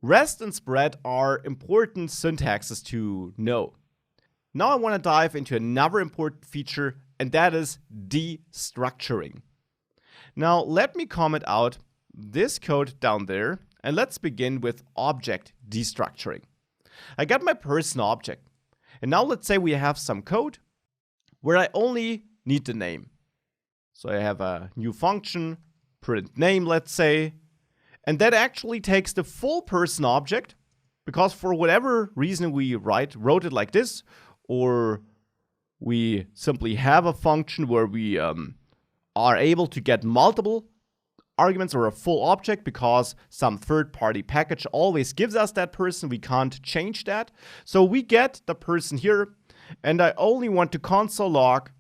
Rest and spread are important syntaxes to know. Now I want to dive into another important feature, and that is destructuring. Now let me comment out this code down there, and let's begin with object destructuring. I got my person object, and now let's say we have some code where I only need the name. So I have a new function, print name, let's say, and that actually takes the full person object, because for whatever reason we wrote it like this, or we simply have a function where we are able to get multiple arguments or a full object because some third-party package always gives us that person. We can't change that. So we get the person here, and I only want to console log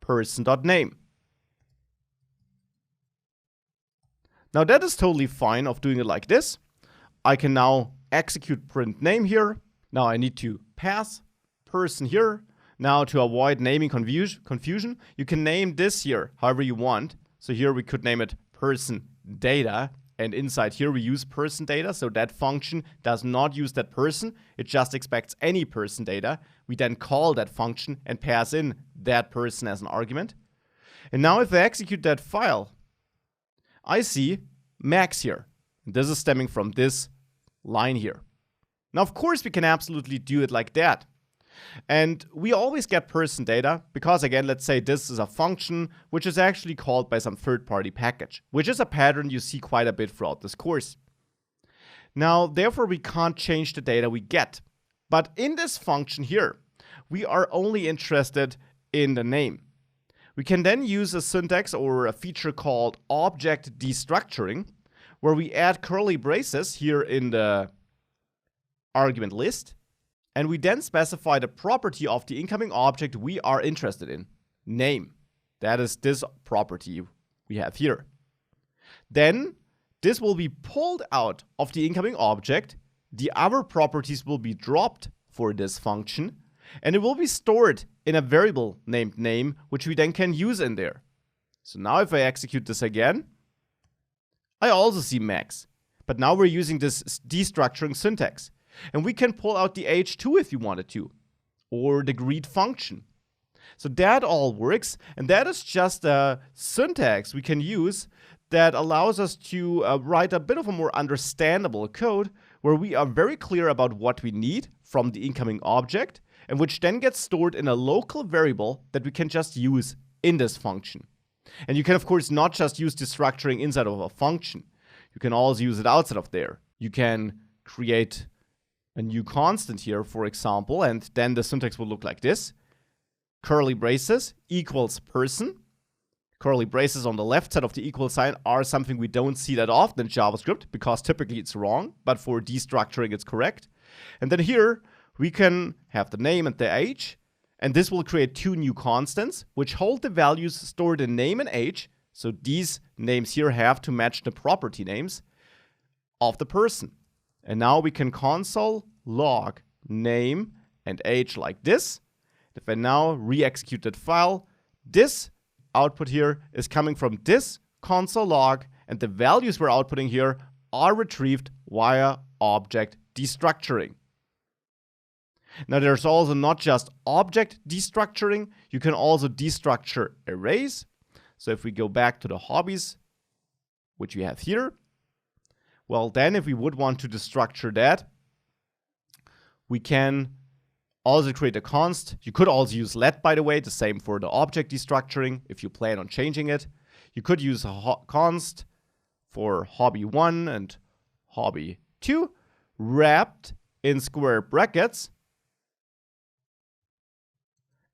person.name. Now that is totally fine of doing it like this. I can now execute print name here. Now I need to pass person here. Now to avoid naming confusion, you can name this here however you want. So here we could name it person data, and inside here we use person data, so that function does not use that person, it just expects any person data. We then call that function and pass in that person as an argument. And now if I execute that file, I see max here. This is stemming from this line here. Now, of course, we can absolutely do it like that. And we always get person data because, again, let's say this is a function which is actually called by some third-party package, which is a pattern you see quite a bit throughout this course. Now, therefore, we can't change the data we get. But in this function here, we are only interested in the name. We can then use a syntax or a feature called object destructuring, where we add curly braces here in the argument list, and we then specify the property of the incoming object we are interested in, name. That is this property we have here. Then this will be pulled out of the incoming object, the other properties will be dropped for this function, and it will be stored in a variable named name, which we then can use in there. So now if I execute this again, I also see max. But now we're using this destructuring syntax. And we can pull out the age too if you wanted to, or the greet function. So that all works, and that is just a syntax we can use that allows us to write a bit of a more understandable code where we are very clear about what we need from the incoming object, and which then gets stored in a local variable that we can just use in this function. And you can, of course, not just use destructuring inside of a function. You can also use it outside of there. You can create a new constant here, for example, and then the syntax will look like this. Curly braces equals person. Curly braces on the left side of the equal sign are something we don't see that often in JavaScript because typically it's wrong, but for destructuring it's correct. And then here we can have the name and the age, and this will create two new constants which hold the values stored in name and age. So these names here have to match the property names of the person. And now we can console log name and age like this. If I now re-execute that file, this output here is coming from this console log, and the values we're outputting here are retrieved via object destructuring. Now there's also not just object destructuring, you can also destructure arrays. So if we go back to the hobbies, which we have here, well then if we would want to destructure that, we can also create a const. You could also use let, by the way, the same for the object destructuring if you plan on changing it. You could use a const for hobby1 and hobby2 wrapped in square brackets,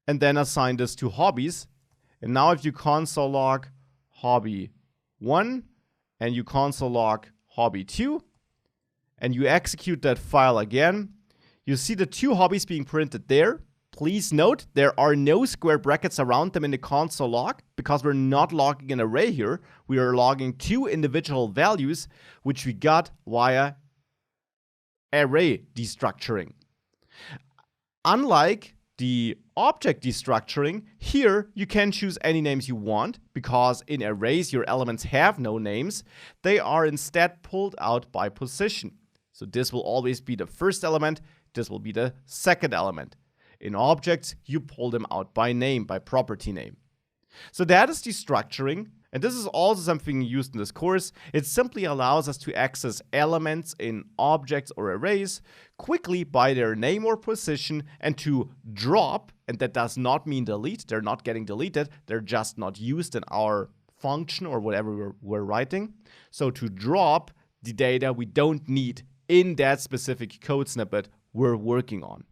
and then assign this to hobbies. And now if you console log hobby1 and you console log hobby2 and you execute that file again, you see the two hobbies being printed there. Please note there are no square brackets around them in the console log because we're not logging an array here. We are logging two individual values which we got via array destructuring. Unlike the object destructuring, here you can choose any names you want because in arrays your elements have no names. They are instead pulled out by position. So this will always be the first element. This will be the second element. In objects, you pull them out by name, by property name. So that is destructuring. And this is also something used in this course. It simply allows us to access elements in objects or arrays quickly by their name or position and to drop, and that does not mean delete. They're not getting deleted. They're just not used in our function or whatever we're writing. So to drop the data we don't need in that specific code snippet we're working on.